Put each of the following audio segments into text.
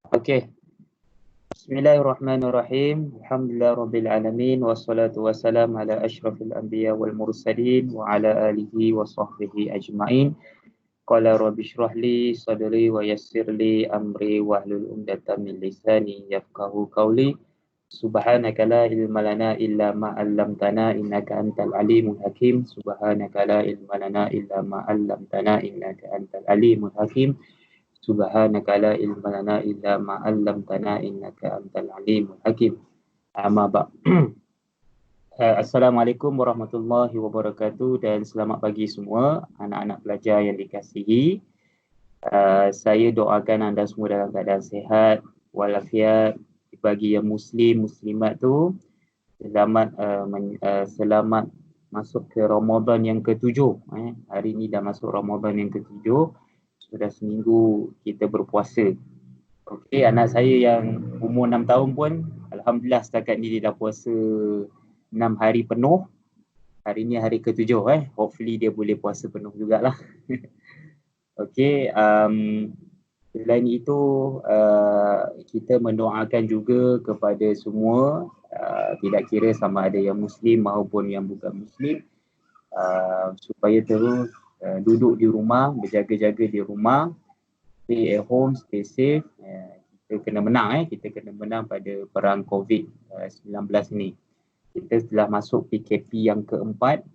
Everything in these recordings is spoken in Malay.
Okey. Bismillahirrahmanirrahim. Alhamdulillah rabbil alamin wassalatu wassalam ala asyrafil anbiya wal mursalin wa ala alihi wa sahbihi ajma'in. Qala rabbi shrah li sadri wa yassir li amri wahlul 'uqdatam min lisani yafqahu qawli. Subhanaka la ilma lana illa ma 'allamtana innaka antal alimul hakim. Subhanaka la ilma lana illa ma 'allamtana innaka antal alimul hakim. Subhanaka la ilma lana illa ma 'allamtana innaka antal alimul hakim. Amma ba'. Assalamualaikum warahmatullahi wabarakatuh dan selamat pagi semua anak-anak pelajar yang dikasihi. Saya doakan anda semua dalam keadaan sihat walafiat. Bagi yang muslim muslimat tu selamat masuk ke Ramadan yang ke-7. Hari ni dah masuk Ramadan yang ke-7. Sudah seminggu kita berpuasa. Okey, anak saya yang umur 6 tahun pun alhamdulillah setakat ni dia dah puasa 6 hari penuh. Hari ni hari ke-7 Hopefully dia boleh puasa penuh jugalah. Okey, selain itu kita mendoakan juga kepada semua, tidak kira sama ada yang muslim maupun yang bukan muslim, supaya terus duduk di rumah, berjaga-jaga di rumah, stay at home, stay safe. Kita kena menang kita kena menang pada perang COVID-19 ni. Kita telah masuk PKP yang keempat.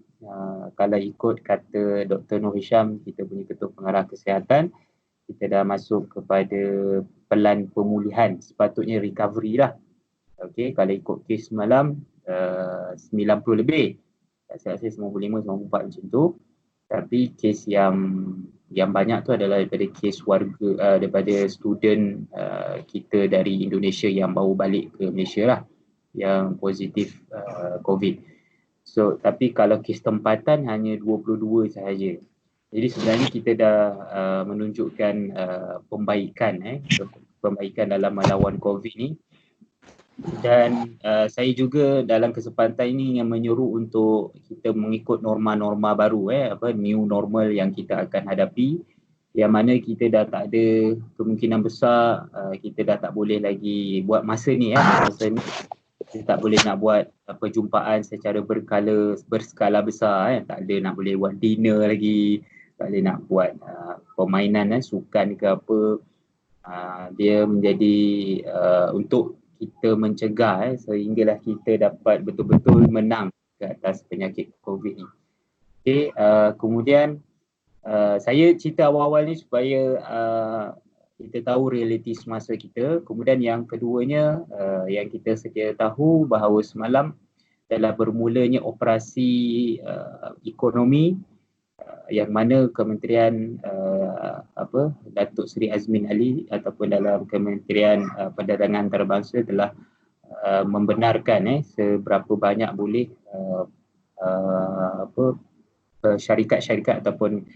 Kalau ikut kata Dr. Nur Hisham, kita punya Ketua Pengarah Kesihatan, kita dah masuk kepada pelan pemulihan, sepatutnya recovery lah. Okey, kalau ikut kes semalam 90 lebih. Saya rasa 95, 94 macam tu. Tapi kes yang banyak tu adalah daripada kes warga, daripada student kita dari Indonesia yang baru balik ke Malaysia lah, yang positif COVID. So, tapi kalau kes tempatan hanya 22 sahaja. Jadi sebenarnya kita dah menunjukkan pembaikan dalam melawan COVID ni. Dan saya juga dalam kesempatan ini yang menyuruh untuk kita mengikut norma-norma baru, new normal yang kita akan hadapi, yang mana kita dah tak ada kemungkinan besar, kita dah tak boleh lagi buat masa ni kita tak boleh nak buat perjumpaan secara berskala besar, tak ada nak boleh buat dinner lagi, tak boleh nak buat permainan sukan ke apa. Dia menjadi untuk kita mencegah sehinggalah kita dapat betul-betul menang ke atas penyakit COVID ni. Okay, kemudian saya cerita awal-awal ni supaya kita tahu realiti semasa kita. Kemudian yang keduanya, yang kita sedia tahu bahawa semalam adalah bermulanya operasi ekonomi yang mana Kementerian Datuk Seri Azmin Ali ataupun dalam Kementerian Perdagangan Antarabangsa telah membenarkan seberapa banyak boleh syarikat-syarikat ataupun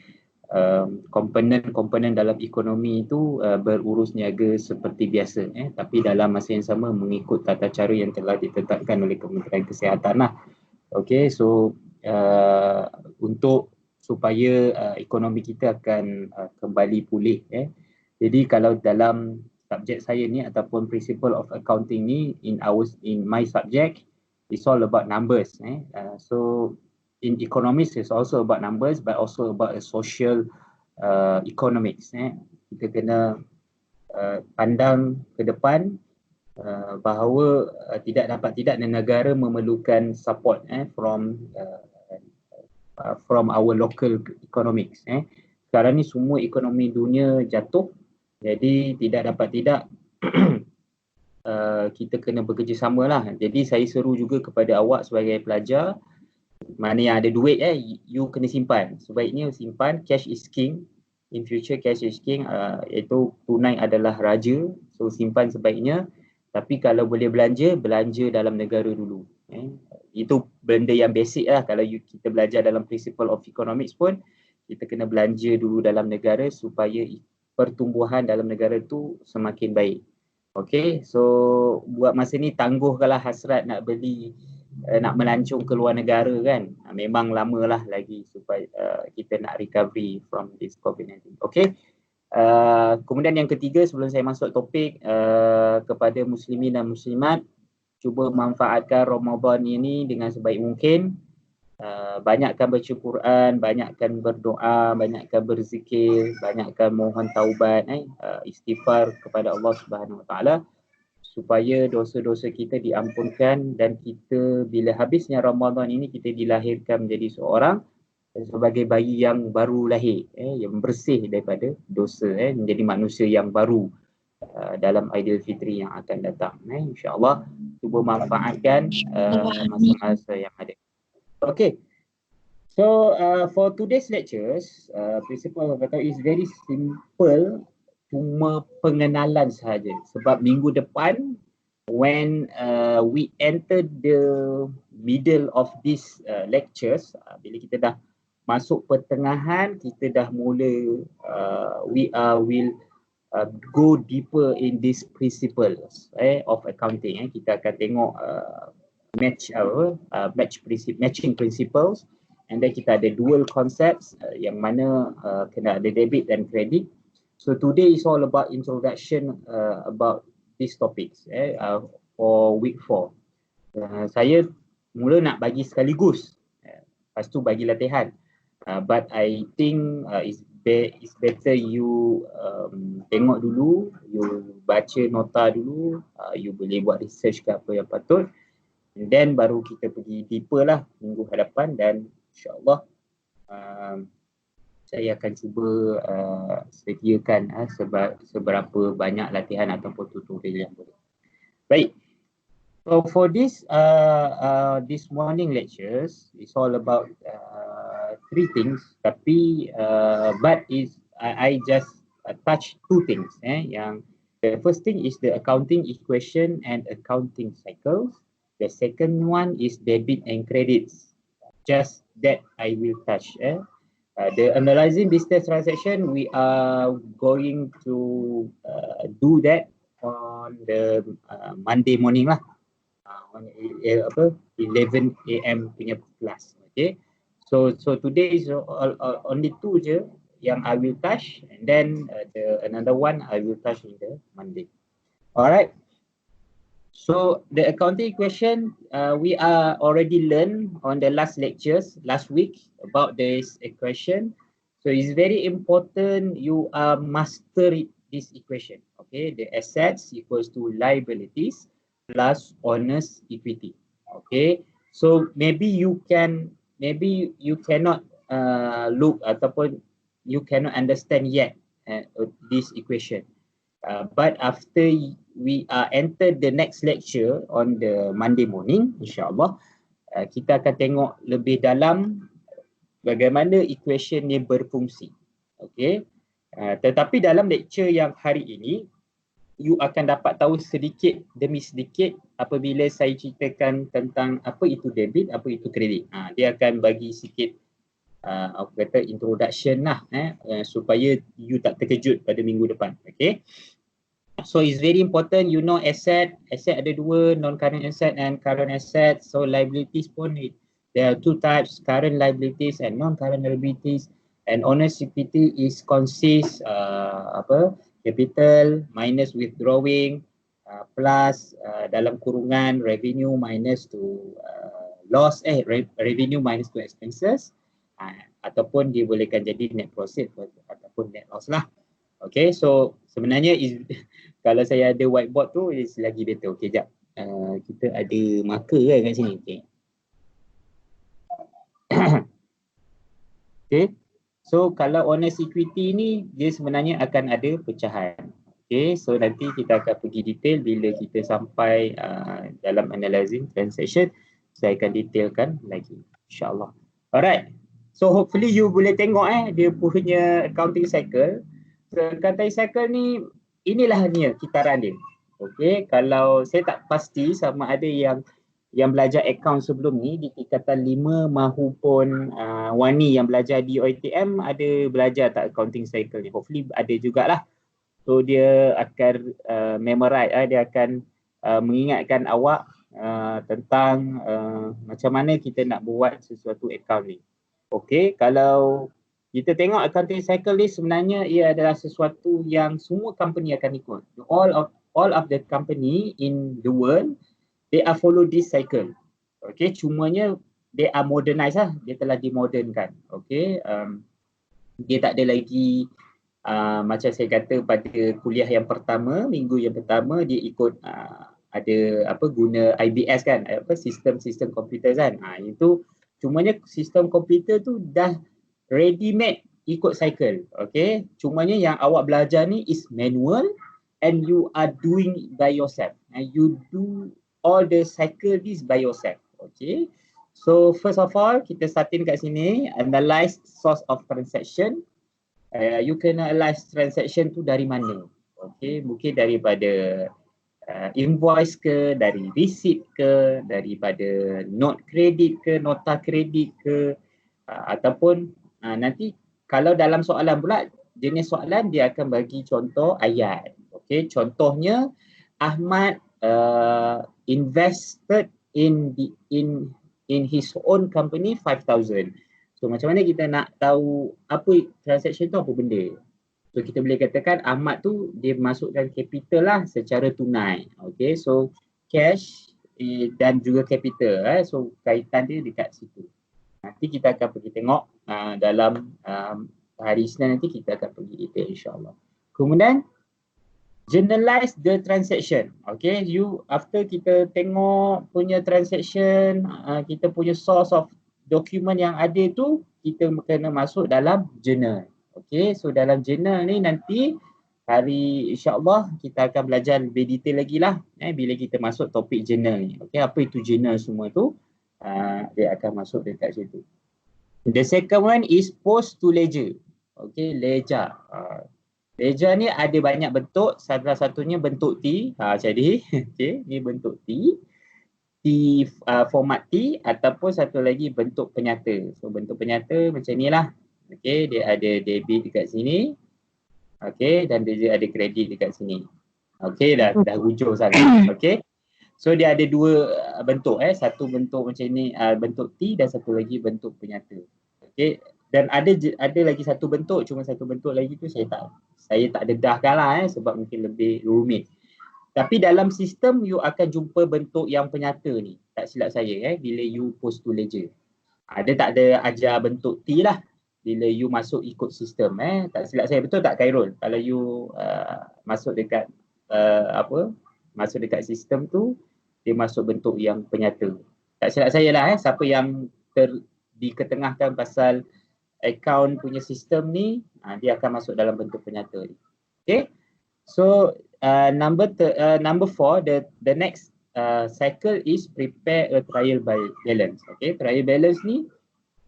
komponen dalam ekonomi itu berurus niaga seperti biasa, tapi dalam masa yang sama mengikut tata cara yang telah ditetapkan oleh Kementerian Kesihatan lah. Okey, so untuk supaya ekonomi kita akan kembali pulih. Jadi kalau dalam subjek saya ni ataupun principle of accounting ni, in my subject, it's all about numbers. So in economics it's also about numbers but also about social economics. Kita kena pandang ke depan bahawa tidak negara memerlukan support from our local economics. Sekarang ni semua ekonomi dunia jatuh, jadi tidak kita kena bekerjasama lah. Jadi saya seru juga kepada awak sebagai pelajar, mana yang ada duit you kena simpan. Sebaiknya simpan, cash is king. In future cash is king, iaitu tunai adalah raja. So simpan sebaiknya. Tapi kalau boleh belanja dalam negara dulu. Itu benda yang basic lah. Kalau kita belajar dalam principle of economics pun, kita kena belanja dulu dalam negara supaya pertumbuhan dalam negara tu semakin baik. Okay, so buat masa ni tangguhkanlah hasrat nak beli, nak melancong ke luar negara kan. Memang lama lah lagi supaya kita nak recovery from this COVID-19. Okay, Kemudian yang ketiga, sebelum saya masuk topik, kepada muslimin dan muslimat, cuba manfaatkan Ramadan ini dengan sebaik mungkin. Banyakkan baca Quran, banyakkan berdoa, banyakkan berzikir, banyakkan mohon taubat, istighfar kepada Allah Subhanahu Wa Taala supaya dosa-dosa kita diampunkan dan kita bila habisnya Ramadan ini kita dilahirkan menjadi seorang sebagai bayi yang baru lahir, yang bersih daripada dosa, menjadi manusia yang baru dalam Aidilfitri yang akan datang. InsyaAllah cuba manfaatkan masa-masa yang ada. Okay. So for today's lectures, principle of atau is very simple, cuma pengenalan sahaja. Sebab minggu depan, when we enter the middle of these lectures, bila kita dah masuk pertengahan, kita dah mula will go deeper in these principles of accounting. Kita akan tengok matching principles, and then kita ada dual concepts yang mana kena ada debit dan credit. So today is all about introduction about these topics for week 4. Saya mula nak bagi sekaligus, lepas tu bagi latihan. But I think it's better you tengok dulu, you baca nota dulu, you boleh buat research ke apa yang patut, and then baru kita pergi deeper lah minggu hadapan, dan insyaAllah saya akan cuba sediakan seberapa banyak latihan ataupun tutorial yang boleh. Baik. So for this morning lectures, it's all about 3 things. Tapi but I just touch 2 things. Yang the first thing is the accounting equation and accounting cycles. The second one is debit and credits. Just that I will touch. The analyzing business transaction, we are going to do that on the Monday morning lah. On 11 AM punya class. Okay. So today is only 2 je yang I will touch, and then another one I will touch in the Monday. Alright. So the accounting equation we are already learned on the last lectures last week about this equation. So it's very important you master this equation. Okay, the assets equals to liabilities plus owner's equity. Okay, so maybe you cannot look ataupun you cannot understand yet this equation. But after we enter the next lecture on the Monday morning, insyaAllah, kita akan tengok lebih dalam bagaimana equation ni berfungsi. Okay. Tetapi dalam lecture yang hari ini, you akan dapat tahu sedikit demi sedikit apabila saya ceritakan tentang apa itu debit, apa itu kredit. Dia akan bagi sikit apa kata introduction lah supaya you tak terkejut pada minggu depan. Okay. So it's very important you know asset ada 2, non-current asset and current asset. So liabilities pun there are 2 types, current liabilities and non-current liabilities. And owner's equity is consists capital minus withdrawing plus dalam kurungan revenue minus to loss revenue minus to expenses, ataupun dibolehkan jadi net profit ataupun net loss lah. Okay, so sebenarnya kalau saya ada whiteboard tu is lagi better. Okay, jap. Kita ada marker kan kat sini. Okay. Okay. So kalau owner's equity ni dia sebenarnya akan ada pecahan. Okay, so nanti kita akan pergi detail bila kita sampai dalam analyzing transaction. Saya akan detailkan lagi, insyaAllah. Alright, so hopefully you boleh tengok dia punya accounting cycle. So accounting cycle ni, inilah dia kitaran dia. Okay, kalau saya tak pasti sama ada yang belajar account sebelum ni di tingkatan 5 mahupun Wani yang belajar di OITM ada belajar tak accounting cycle ni. Hopefully ada jugalah. So dia akan memorize, dia akan mengingatkan awak tentang macam mana kita nak buat sesuatu account ni. Okay, kalau kita tengok accounting cycle ni sebenarnya ia adalah sesuatu yang semua company akan ikut. All of the company in the world, they are follow this cycle. Okay, cumanya they are modernized lah, dia telah dimodernkan. Okay, dia tak ada lagi macam saya kata pada kuliah yang pertama, minggu yang pertama dia ikut ada apa guna IBS kan, apa sistem komputer kan. Itu cumanya sistem komputer tu dah ready made ikut cycle. Okay, cumanya yang awak belajar ni is manual and you are doing by yourself and you do all the cycle this by yourself. Okay, so first of all kita starting kat sini, analyze source of transaction. You kena analyze transaction tu dari mana. Okay, mungkin daripada invoice ke, dari receipt ke, daripada note kredit ke, nota kredit ke, ataupun nanti kalau dalam soalan pula, jenis soalan dia akan bagi contoh ayat. Okay, contohnya Ahmad invested in his own company 5,000. So macam mana kita nak tahu apa transaction tu apa benda? So kita boleh katakan Ahmad tu dia masukkan capital lah secara tunai. Okay, so cash dan juga capital. So kaitan dia dekat situ. Nanti kita akan pergi tengok dalam hari Isnin nanti kita akan pergi detail insyaAllah. Kemudian journalize the transaction. Okay, you after kita tengok punya transaction, kita punya source of dokumen yang ada tu, kita kena masuk dalam journal. Okay, so dalam journal ni nanti hari insyaAllah kita akan belajar lebih detail lagi lah bila kita masuk topik journal ni. Okay, apa itu journal semua tu, dia akan masuk dekat situ. The second one is post to ledger. Okay, ledger. Ledger ni ada banyak bentuk, salah satunya bentuk T. Jadi, okay, ni bentuk T. Format T ataupun satu lagi bentuk penyata. So bentuk penyata macam ni lah. Okay, dia ada debit dekat sini. Okay, dan dia ada kredit dekat sini. Okay, dah hujung sangat. Okay, so dia ada dua bentuk. Satu bentuk macam ni, bentuk T dan satu lagi bentuk penyata. Okay, dan ada lagi satu bentuk, cuma satu bentuk lagi tu saya tak dedahkan lah sebab mungkin lebih rumit. Tapi dalam sistem you akan jumpa bentuk yang penyata ni. Tak silap saya bila you post to ledger. Dia tak ada ajar bentuk T lah bila you masuk ikut sistem. Tak silap saya, betul tak Khairul? Kalau you masuk dekat masuk dekat sistem tu, dia masuk bentuk yang penyata. Tak silap saya lah siapa yang diketengahkan pasal account punya sistem ni, dia akan masuk dalam bentuk penyata ni. Okay, so number 4, the next cycle is prepare a trial balance. Okay, trial balance ni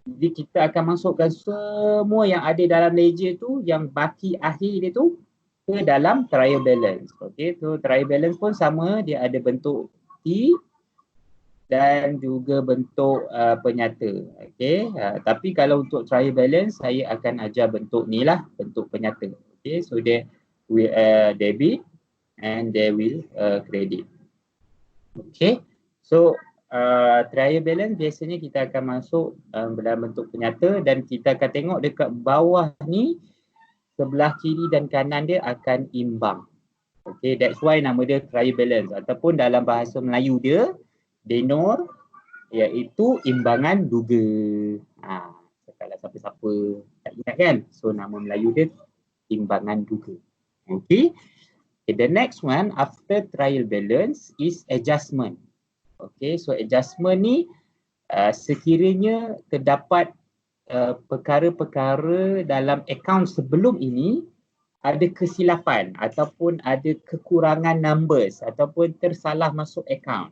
jadi kita akan masukkan semua yang ada dalam ledger tu, yang baki akhir dia tu ke dalam trial balance. Okay, so trial balance pun sama, dia ada bentuk T dan juga bentuk penyata. Okay, tapi kalau untuk trial balance saya akan ajar bentuk ni lah, bentuk penyata. Okay, so dia will debit and they will credit. Okay, so trial balance biasanya kita akan masuk dalam bentuk penyata dan kita akan tengok dekat bawah ni sebelah kiri dan kanan dia akan imbang. Okay, that's why nama dia trial balance ataupun dalam bahasa Melayu dia denor, iaitu imbangan duga. Kalau siapa-siapa tak ingat kan, so nama Melayu dia imbangan duga. Okay, the next one after trial balance is adjustment. Okay, so adjustment ni sekiranya terdapat perkara-perkara dalam akaun sebelum ini ada kesilapan ataupun ada kekurangan numbers ataupun tersalah masuk akaun.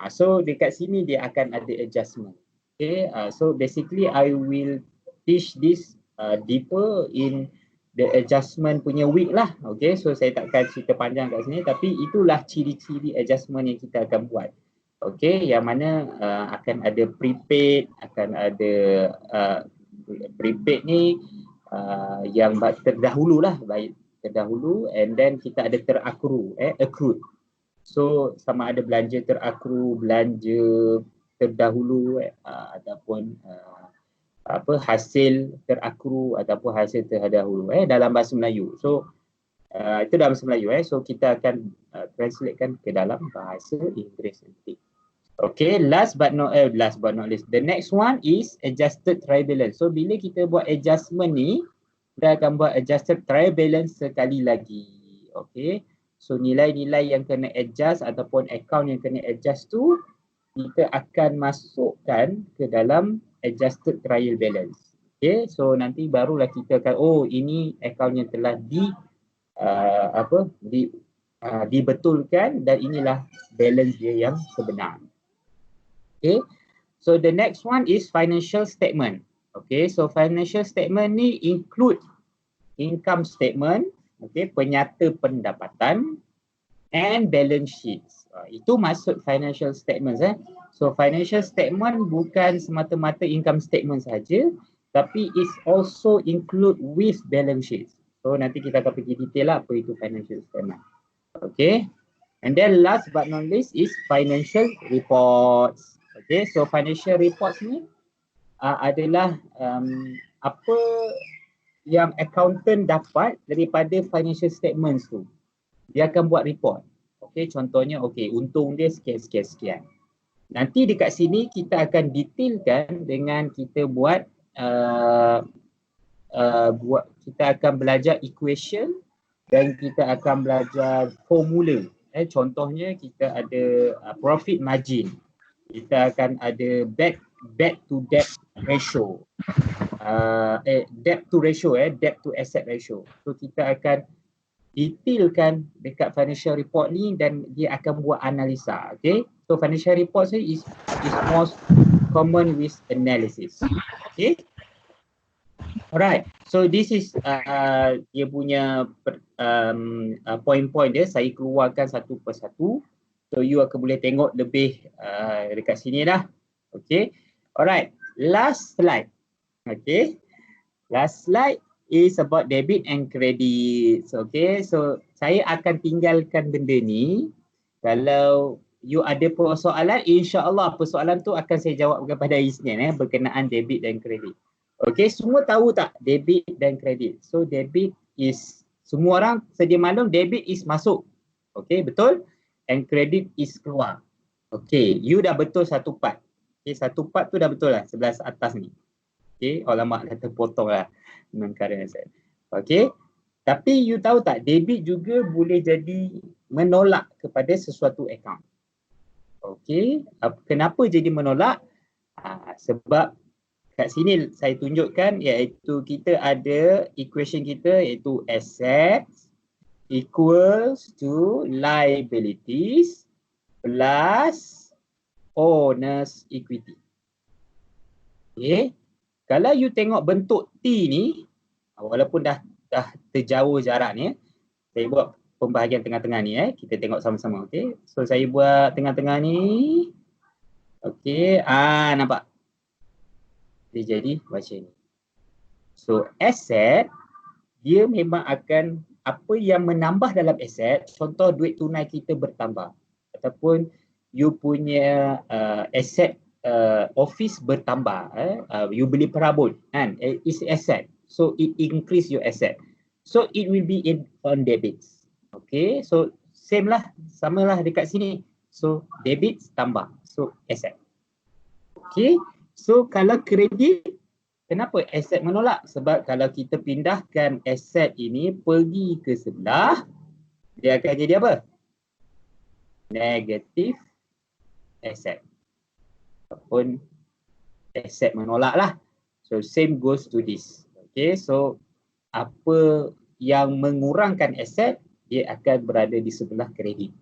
So dekat sini dia akan ada adjustment. Okay, so basically I will teach this deeper in the adjustment punya week lah. Okay, so saya takkan cerita panjang kat sini, tapi itulah ciri-ciri adjustment yang kita akan buat. Okay, yang mana akan ada prepaid, akan ada prepaid ni yang terdahulu lah, baik terdahulu, and then kita ada accrued. So sama ada belanja terakru, belanja terdahulu ataupun hasil terakhir ataupun hasil terdahulu dalam bahasa Melayu. So itu dalam bahasa Melayu so kita akan translatekan ke dalam bahasa Inggeris nanti. Okay, last but not least, the next one is adjusted trial balance. So bila kita buat adjustment ni, kita akan buat adjusted trial balance sekali lagi. Okay, so nilai-nilai yang kena adjust ataupun account yang kena adjust tu, kita akan masukkan ke dalam adjusted trial balance. Okay, so nanti barulah kita akan, ini account yang telah dibetulkan dan inilah balance dia yang sebenar. Okay, so the next one is financial statement. Okay, so financial statement ni include income statement, okay, penyata pendapatan and balance sheets. Itu masuk financial statements. So financial statement bukan semata-mata income statement saja, tapi it's also include with balance sheets. So nanti kita akan pergi detail lah apa itu financial statement. Okay, and then last but not least is financial reports. Okay, so financial reports ni adalah apa yang accountant dapat daripada financial statements tu. Dia akan buat report. Okay, contohnya untung dia sekian. Nanti dekat sini kita akan detailkan dengan kita kita akan belajar equation dan kita akan belajar formula. Contohnya kita ada profit margin. Kita akan ada debt to debt ratio. Debt to asset ratio. So kita akan detailkan dekat financial report ni dan dia akan buat analisa. Okay, so financial report is most common with analysis. Okay, alright, so this is dia punya point-point dia. Saya keluarkan satu persatu, so you akan boleh tengok lebih dekat sini dah. Okay, alright, last slide. Okay, last slide is about debit and credit. Okay, so saya akan tinggalkan benda ni. Kalau you ada persoalan, insya-Allah persoalan tu akan saya jawab kepada Isnin berkenaan debit dan kredit. Okay, semua tahu tak debit dan kredit? So debit is, semua orang sedia maklum, debit is masuk. Okay, betul? And credit is keluar. Okay, you dah betul satu part. Okay, satu part tu dah betul lah, sebelah atas ni. Okay, alamak dah terpotong lah. Okay, tapi you tahu tak, debit juga boleh jadi menolak kepada sesuatu account. Okay, kenapa jadi menolak? Sebab kat sini saya tunjukkan, iaitu kita ada equation kita, iaitu assets equals to liabilities plus owner's equity. Okay, kalau you tengok bentuk T ni, walaupun dah terjauh jarak ni, saya buat pembahagian tengah-tengah ni, kita tengok sama-sama. Okay, so saya buat tengah-tengah ni. Okay, nampak? Dia jadi macam ni. So asset, dia memang akan, apa yang menambah dalam asset, contoh duit tunai kita bertambah, ataupun you punya asset office bertambah, you beli perabot kan, is asset, so it increase your asset, so it will be on debits. Okay, so same lah, samalah dekat sini, so debits tambah, so asset. Okay, so kalau kredit, kenapa aset menolak? Sebab kalau kita pindahkan aset ini pergi ke sebelah, dia akan jadi apa? Negative asset. Ataupun aset menolak lah. So same goes to this. Okay, so apa yang mengurangkan aset, dia akan berada di sebelah kredit.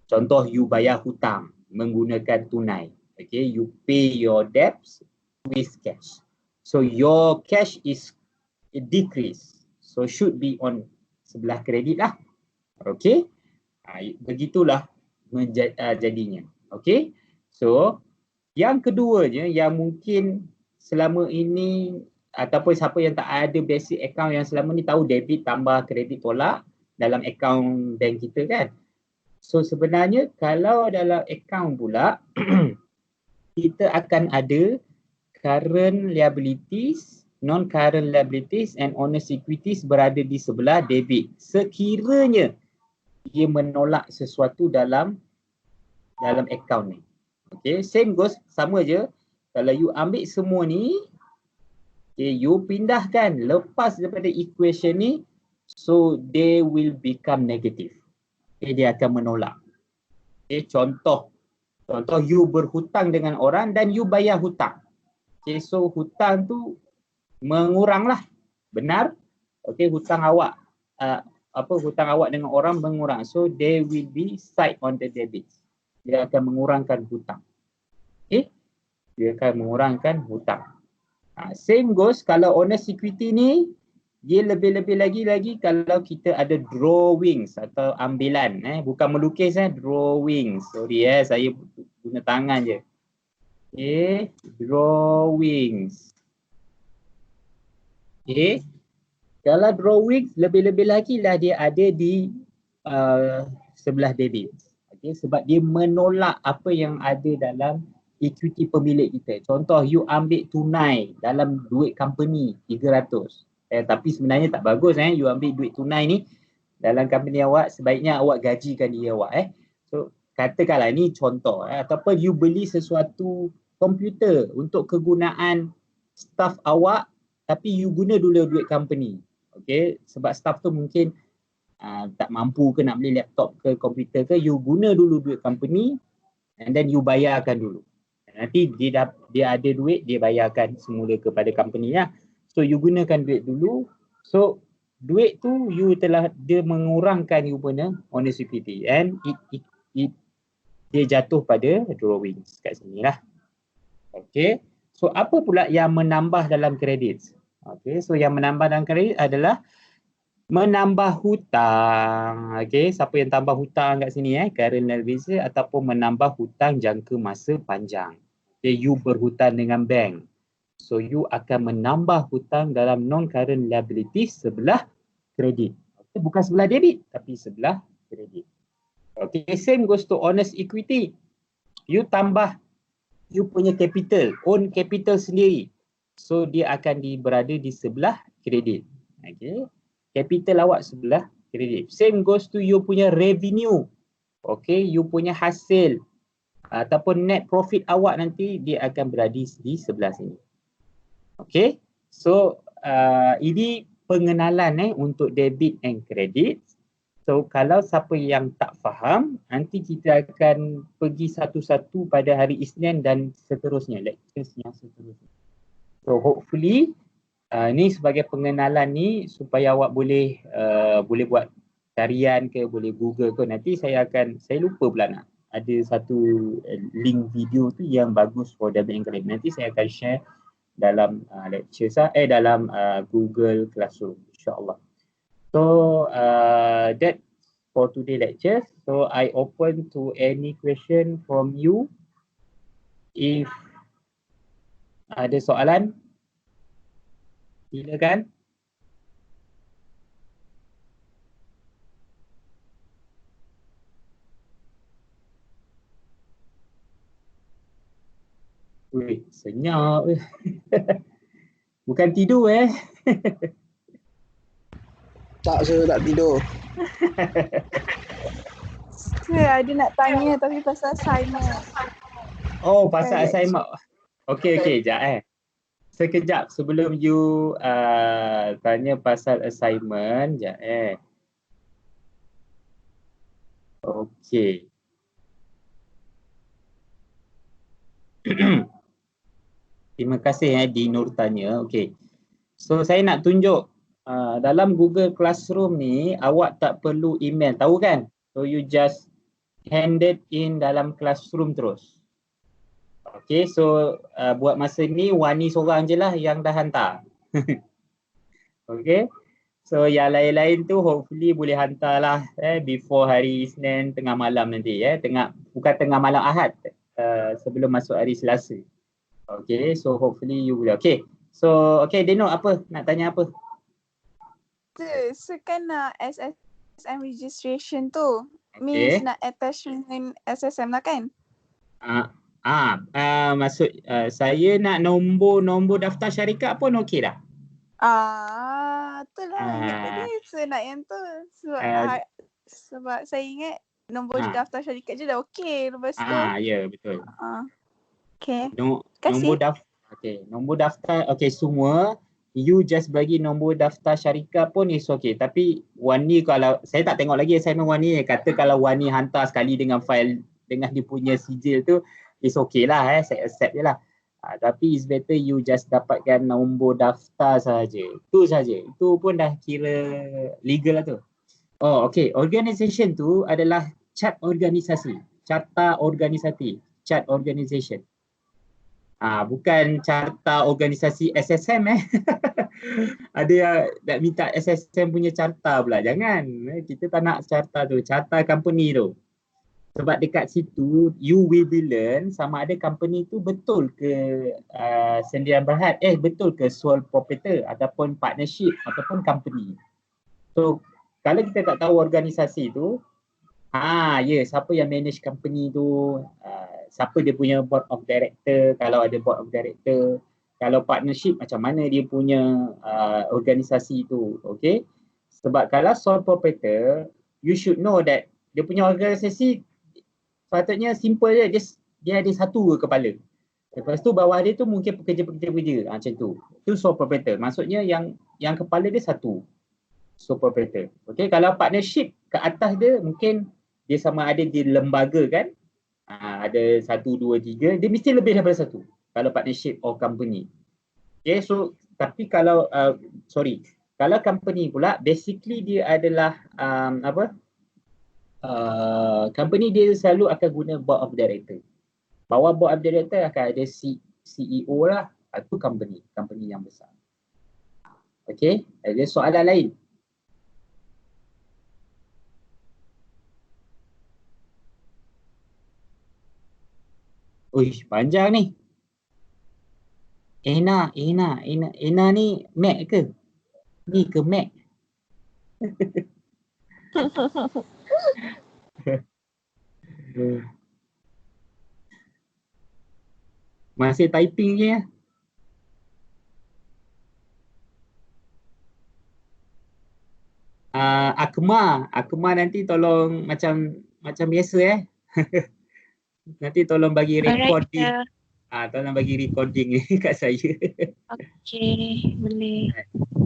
Contoh, you bayar hutang menggunakan tunai. Okay, you pay your debts with cash. So your cash is decrease. So should be on sebelah kredit lah. Okay, begitulah jadinya. Okay, so yang keduanya yang mungkin selama ini ataupun siapa yang tak ada basic account yang selama ni tahu debit tambah kredit tolak dalam account bank kita kan. So sebenarnya kalau dalam account pula kita akan ada current liabilities, non-current liabilities and honest equities berada di sebelah debit. Sekiranya dia menolak sesuatu dalam account ni. Okay, same goes, sama je. Kalau you ambil semua ni, okay, you pindahkan lepas daripada equation ni, so they will become negative. Okay, dia akan menolak. Okay, contoh you berhutang dengan orang dan you bayar hutang. Okay, so hutang tu mengurang lah. Benar? Okay, hutang awak dengan orang mengurang. So they will be side on the debit. Dia akan mengurangkan hutang. Okay, dia akan mengurangkan hutang. Same goes kalau honest equity ni, dia lebih-lebih lagi kalau kita ada drawings atau ambilan, bukan melukis, drawings. Sorry saya guna tangan je. Okay, drawings. Okay, kalau drawings lebih-lebih lagi lah dia ada di sebelah debit. Okay, sebab dia menolak apa yang ada dalam equity pemilik kita. Contoh you ambil tunai dalam duit company 300. Tapi sebenarnya tak bagus you ambil duit tunai ni dalam company awak, sebaiknya awak gajikan diri awak. So katakanlah ni contoh ataupun you beli sesuatu komputer untuk kegunaan staff awak tapi you guna dulu duit company. Okay, sebab staff tu mungkin tak mampu ke nak beli laptop ke komputer ke, you guna dulu duit company and then you bayarkan dulu. Nanti dia ada duit, dia bayarkan semula kepada company lah. So you gunakan duit dulu. So duit tu dia mengurangkan you punya honest equity and dia jatuh pada drawings kat sini lah. Okay. So apa pula yang menambah dalam kredit? Okay. So yang menambah dalam kredit adalah menambah hutang. Okay. Siapa yang tambah hutang kat sini current liability ataupun menambah hutang jangka masa panjang. Okay. You berhutang dengan bank. So you akan menambah hutang dalam non-current liabilities sebelah kredit. Okay, bukan sebelah debit tapi sebelah kredit. Okay, same goes to honest equity. You tambah you punya capital, own capital sendiri. So dia akan berada di sebelah kredit. Okay, capital awak sebelah kredit. Same goes to you punya revenue. Okay, you punya hasil ataupun net profit awak nanti dia akan berada di sebelah sini. Okay, so ini pengenalan untuk debit and credit. So kalau siapa yang tak faham, nanti kita akan pergi satu-satu pada hari Isnin dan seterusnya, lectures yang seterusnya. So hopefully ni sebagai pengenalan ni supaya awak boleh buat carian ke, boleh Google ke. Nanti saya lupa pula nak ada satu link video tu yang bagus for debit and credit. Nanti saya akan share dalam lecture dalam Google Classroom, insyaAllah. So that for today lecture. So I open to any question from you. If ada soalan, silakan. Wih, senyap. Bukan tidur Tak, saya tak tidur. Saya ada nak tanya tapi pasal assignment. Oh, pasal assignment. Okey, sekejap Sekejap sebelum you tanya pasal assignment, sekejap Okey. Terima kasih Dinur tanya. Okey. So saya nak tunjuk dalam Google Classroom ni awak tak perlu email, tahu kan? So you just hand it in dalam Classroom terus. Okey, so buat masa ni Wani seorang je lah yang dah hantar. Okey. So yang lain-lain tu hopefully boleh hantar lah before hari Isnin tengah malam nanti bukan tengah malam Ahad, sebelum masuk hari Selasa. Okay, so hopefully you will. Okay, so Dino apa? Nak tanya apa? So kan nak SSM registration tu, Okay. means nak attachment SSM lah kan? Maksud saya nak nombor daftar syarikat pun okey dah. Itulah ingat tadi saya nak yang tu. Sebab saya ingat nombor daftar syarikat je dah okey. Lepas tu. Ya, betul. Okay. Nombor daftar. Nombor daftar semua. You just bagi nombor daftar syarikat pun is okay. Tapi Wani, kalau saya tak tengok lagi assignment Wani, kata kalau Wani hantar sekali dengan file dengan dia punya sijil tu, is okay lah, saya accept je lah. Tapi it's better you just dapatkan nombor daftar saja. Itu saja. Itu pun dah kira legal lah tu. Organisation tu adalah chart organisasi. Carta organisasi. Chart organization. Bukan carta organisasi SSM Ada yang nak minta SSM punya carta pula. Jangan. Kita tak nak carta tu. Carta company tu. Sebab dekat situ you will be learn sama ada company tu betul ke sendirian berhad, betul ke sole proprietor ataupun partnership ataupun company. So kalau kita tak tahu organisasi tu, siapa yang manage company tu, siapa dia punya board of director, kalau ada board of director, kalau partnership macam mana dia punya organisasi tu, okay? Sebab kalau sole proprietor, you should know that dia punya organisasi patutnya simple je, dia ada satu kepala. Lepas tu bawah dia tu mungkin pekerja-pekerja macam tu. Itu sole proprietor. Maksudnya yang kepala dia satu. Sole proprietor. Okay, kalau partnership ke atas dia mungkin dia sama ada di lembaga kan. Ada 1, 2, 3. Dia mesti lebih daripada satu. Kalau partnership or company. Okay, so tapi kalau kalau company pula basically dia adalah company dia selalu akan guna board of director. Bawah board of director akan ada CEO lah. Itu company yang besar. Okay, ada soalan lain? Uish, panjang ni. Ena ni Mac ke? Ni ke Mac? Masih typing je ya. Akma nanti tolong macam biasa nanti tolong bagi recording. Tolong bagi recording ni kat saya. Okey, boleh.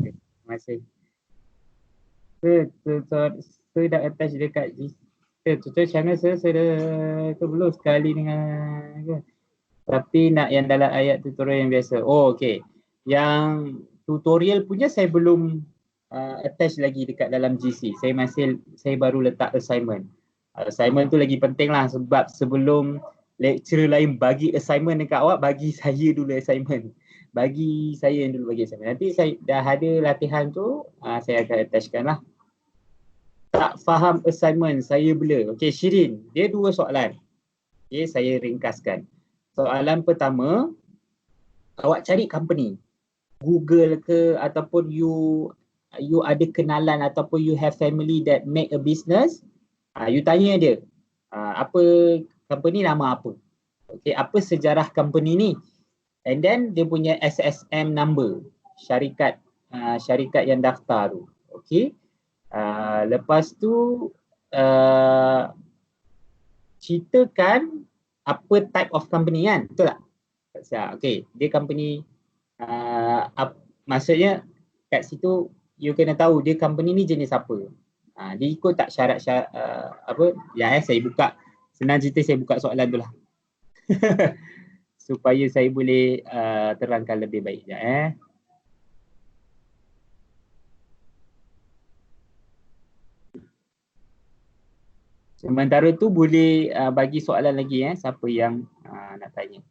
Terima kasih. Saya dah attach dekat tutorial channel saya dah belum sekali dengan tapi nak yang dalam ayat tutorial yang biasa. Okey. Yang tutorial punya saya belum attach lagi dekat dalam GC. Saya baru letak assignment. Assignment tu lagi penting lah sebab sebelum lecturer lain bagi assignment dekat awak, bagi saya dulu assignment. Bagi saya yang dulu bagi assignment. Nanti saya dah ada latihan tu, saya akan attachkan lah. Tak faham assignment, saya blur. Okey, Shirin, dia 2 soalan. Okey, saya ringkaskan. Soalan pertama, awak cari company. Google ke ataupun you ada kenalan ataupun you have family that make a business. You tanya dia, apa company nama apa? Okay, apa sejarah company ni? And then dia punya SSM number, syarikat yang daftar tu. Okay. Lepas tu ceritakan apa type of company kan? Betul tak? Okay, dia company maksudnya kat situ you kena tahu dia company ni jenis apa. Dia ikut tak syarat-syarat saya buka, senang cerita saya buka soalan tu lah. Supaya saya boleh terangkan lebih baik sekejap Sementara tu boleh bagi soalan lagi siapa yang nak tanya.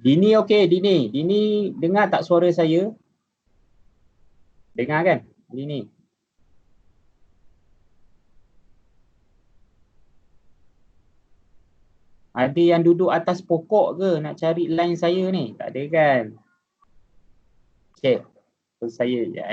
Dini okey, Dini dengar tak suara saya? Dengar kan? Dini. Ada yang duduk atas pokok ke nak cari line saya ni? Tak ada kan? Okay, so saya je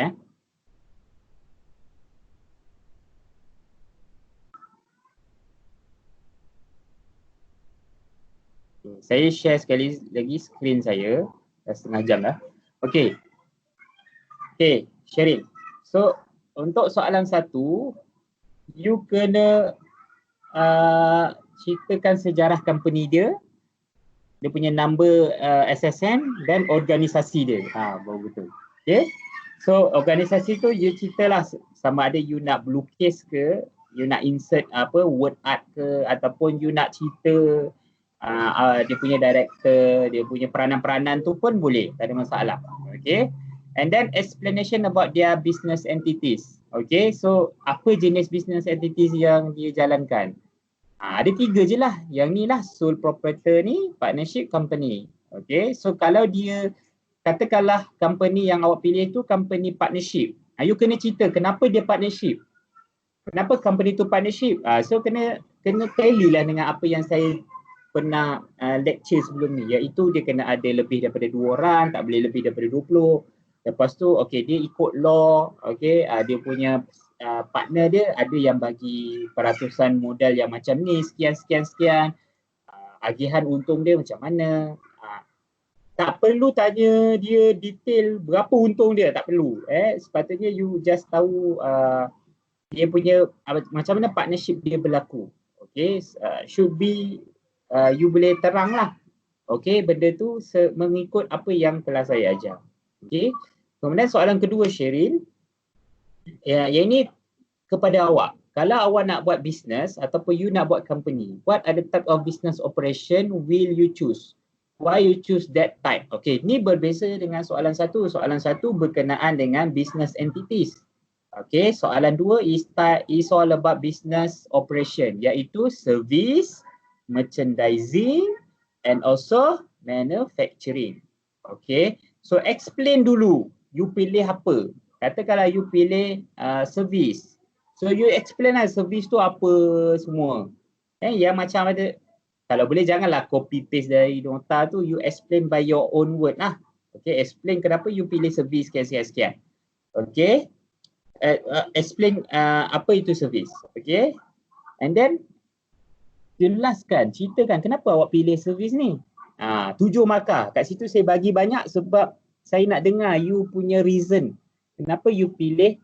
Saya share sekali lagi skrin saya. Dah setengah jam dah. Okay. Okay, Sherin. So, untuk soalan 1, you kena ceritakan sejarah company dia punya number SSN dan organisasi dia. Baru betul. Okay. So, organisasi tu you ceritalah sama ada you nak lukis ke, you nak insert word art ke, ataupun you nak cerita dia punya director, dia punya peranan-peranan tu pun boleh, tak ada masalah. Okay. And then explanation about their business entities. Okay, so apa jenis business entities yang dia jalankan? Ada 3 je lah. Yang ni lah sole proprietor ni, partnership, company. Okay, so kalau dia katakanlah company yang awak pilih tu company partnership. You kena cerita kenapa dia partnership. Kenapa company tu partnership? So kena tally lah dengan apa yang saya pernah lecture sebelum ni, iaitu dia kena ada lebih daripada 2 orang, tak boleh lebih daripada 20. Lepas tu okay, dia ikut law, okay, dia punya partner dia ada yang bagi peratusan modal yang macam ni, sekian, agihan untung dia macam mana. Tak perlu tanya dia detail berapa untung dia, tak perlu. Sepatutnya you just tahu dia punya macam mana partnership dia berlaku. Okay, should be you boleh terang lah. Okay, benda tu mengikut apa yang telah saya ajar. Okay, kemudian soalan kedua Sherin, yang ini kepada awak. Kalau awak nak buat business ataupun you nak buat company, what are the type of business operation will you choose? Why you choose that type? Okay, ni berbeza dengan soalan 1. Soalan 1 berkenaan dengan business entities. Okay, soalan 2 is all about business operation, iaitu service, merchandising and also manufacturing. Okay, so explain dulu you pilih apa. Katakanlah you pilih service. So you explain lah service tu apa semua. Yang macam ada, kalau boleh janganlah copy paste dari nota tu, you explain by your own word lah. Okay, explain kenapa you pilih service sekian-sekian. Okay, explain apa itu service. Okay, and then jelaskan, ceritakan kenapa awak pilih servis ni. 7 markah. Kat situ saya bagi banyak sebab saya nak dengar you punya reason. Kenapa you pilih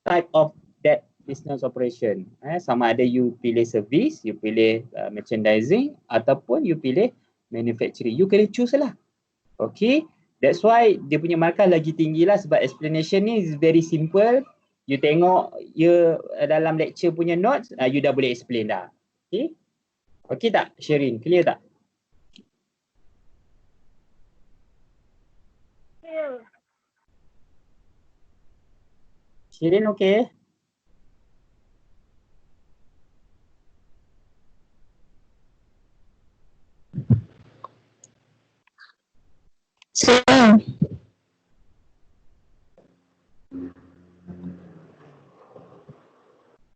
type of that business operation. Sama ada you pilih servis, you pilih merchandising ataupun you pilih manufacturing. You kena choose lah. Okay. That's why dia punya markah lagi tinggi lah sebab explanation ni is very simple. You tengok you dalam lecture punya notes, you dah boleh explain dah. Okay. Okey tak Sherin? Clear tak? Sherin okey? Saya.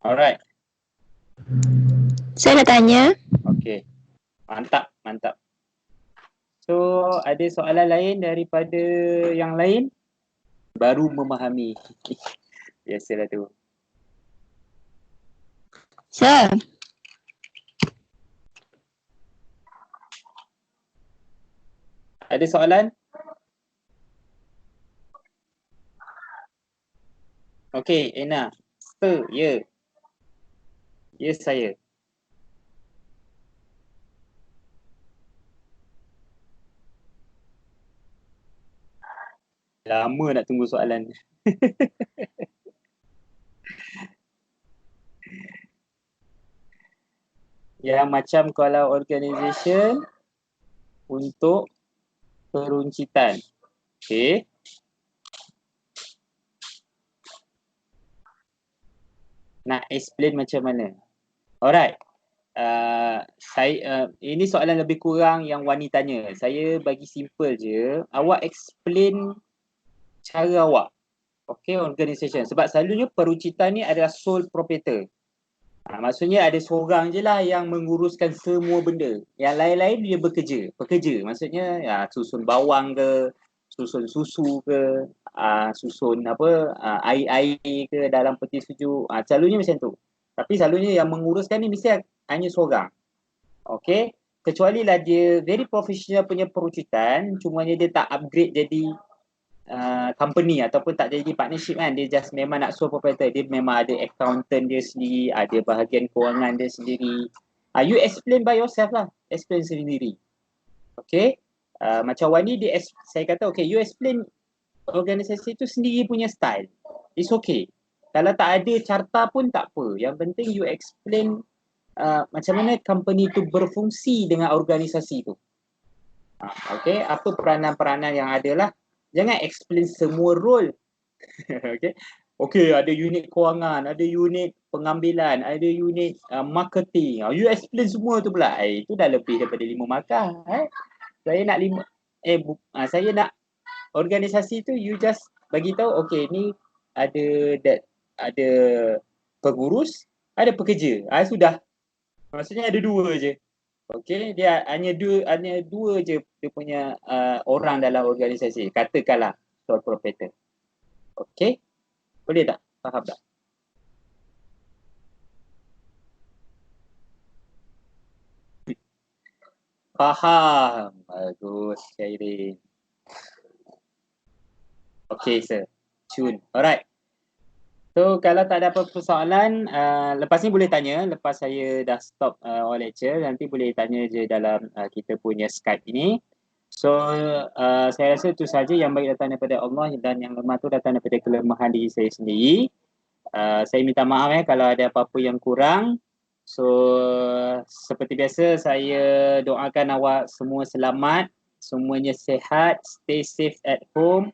Alright. Saya nak tanya. Okey. Mantap. So, ada soalan lain daripada yang lain? Baru memahami. Biasalah tu. Sir. Ada soalan? Okey, Ena. Ya. Ya, saya. Lama nak tunggu soalan. Ya, macam kalau organisation untuk peruncitan. Okey. Nak explain macam mana? Alright. Ini soalan lebih kurang yang Wani tanya. Saya bagi simple je. Awak explain cara awak. Okay, organisation. Sebab selalunya peruncitan ni adalah sole proprietor. Maksudnya ada seorang je lah yang menguruskan semua benda. Yang lain-lain dia pekerja. Maksudnya susun bawang ke, susun susu ke, susun air-air ke dalam peti sejuk. Selalunya macam tu. Tapi selalunya yang menguruskan ni mesti hanya seorang. Okay. Kecuali lah dia very professional punya perucutan, cumanya dia tak upgrade jadi company ataupun tak jadi partnership kan, dia just memang nak sole proprietor, dia memang ada accountant dia sendiri, ada bahagian kewangan dia sendiri. You explain by yourself lah, explain sendiri. Okay, macam Wani dia saya kata okay, you explain organisasi tu sendiri punya style, it's okay. Kalau tak ada carta pun tak apa, yang penting you explain macam mana company tu berfungsi dengan organisasi tu. Okay, apa peranan-peranan yang ada lah. Jangan explain semua role. Okay, ada unit kewangan, ada unit pengambilan, ada unit marketing. You explain semua tu pula. Itu dah lebih daripada 5 markah. Saya nak saya nak organisasi tu you just bagi tahu okay, ni ada pengurus, ada pekerja. Sudah. Maksudnya ada 2 je. Okey, dia hanya dua je dia punya orang dalam organisasi. Katakanlah sole proprietor. Okey? Boleh tak? Faham tak? Faham. Bagus, Khairin. Okey, sir. Cun. Alright. So, kalau tak ada apa-apa persoalan, lepas ni boleh tanya. Lepas saya dah stop all lecture, nanti boleh tanya je dalam kita punya Skype ini. So, saya rasa itu saja yang baik datang daripada Allah dan yang lemah tu datang daripada kelemahan diri saya sendiri. Saya minta maaf kalau ada apa-apa yang kurang. So, seperti biasa saya doakan awak semua selamat, semuanya sihat, stay safe at home.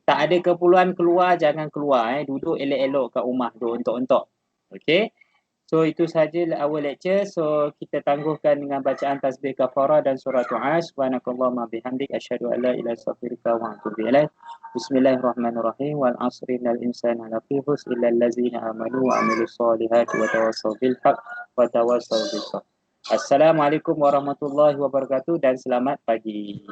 Tak ada keperluan keluar, jangan keluar. Duduk elok-elok kat rumah tu ontok-ontok. Okay. So itu sahaja our lecture. So kita tangguhkan dengan bacaan tasbih kafarah dan surah du'a. Subhanakallahumma bihamdik asyhadu an la ilaha illa anta astaghfiruka wa atubu ilaik. Bismillahirrahmanirrahim. Wal 'asri innal insana lafi khusr illa allazina amanu wa 'amilus solihati wa tawassaw bil haqq wa tawassaw bis sabr. Assalamualaikum warahmatullahi wabarakatuh dan selamat pagi.